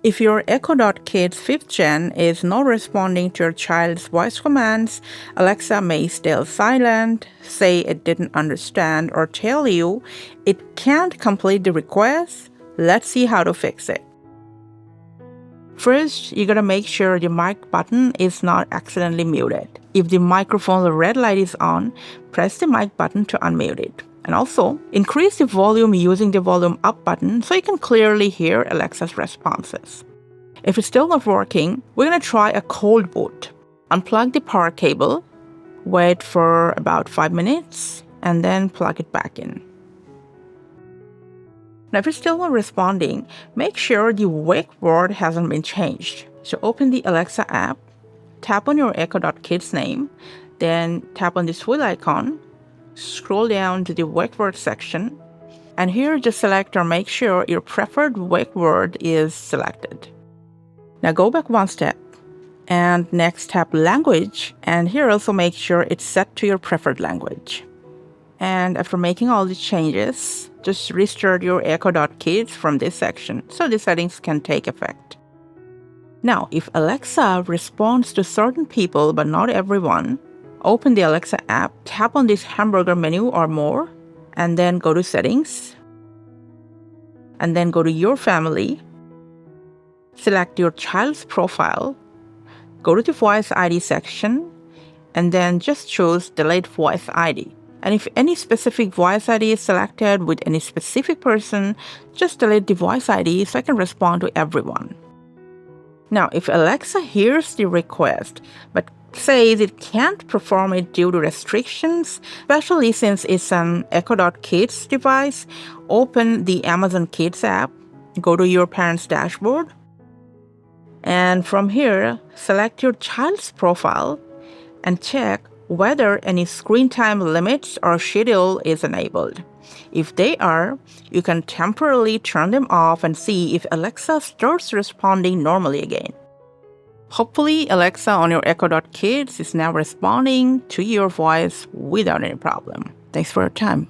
If your Echo.Kids 5th Gen is not responding to your child's voice commands, Alexa may stay silent, say it didn't understand, or tell you it can't complete the request. Let's see how to fix it. First, you gotta make sure the mic button is not accidentally muted. If the microphone red light is on, press the mic button to unmute it. And also, increase the volume using the volume up button so you can clearly hear Alexa's responses. If it's still not working, we're gonna try a cold boot. Unplug the power cable, wait for about 5 minutes, and then plug it back in. Now, if it's still not responding, make sure the wake word hasn't been changed. So open the Alexa app, tap on your Echo.Kids name, then tap on this wheel icon, scroll down to the wake word section, and here just select or make sure your preferred wake word is selected. Now go back one step, and next tap language, and here also make sure it's set to your preferred language. And after making all the changes, just restart your Echo.Kids from this section so the settings can take effect. Now, if Alexa responds to certain people but not everyone, open the Alexa app, tap on this hamburger menu or more, and then go to Settings, and then go to Your Family, select your child's profile, go to the Voice ID section, and then just choose Delete Voice ID. And if any specific voice ID is selected with any specific person, just delete the voice ID so I can respond to everyone. Now, if Alexa hears the request but says it can't perform it due to restrictions, especially since it's an Echo.Kids device, open the Amazon Kids app, go to your parents' dashboard, and from here, select your child's profile and check whether any screen time limits or schedule is enabled. If they are, you can temporarily turn them off and see if Alexa starts responding normally again. Hopefully, Alexa on your Echo.Kids is now responding to your voice without any problem. Thanks for your time.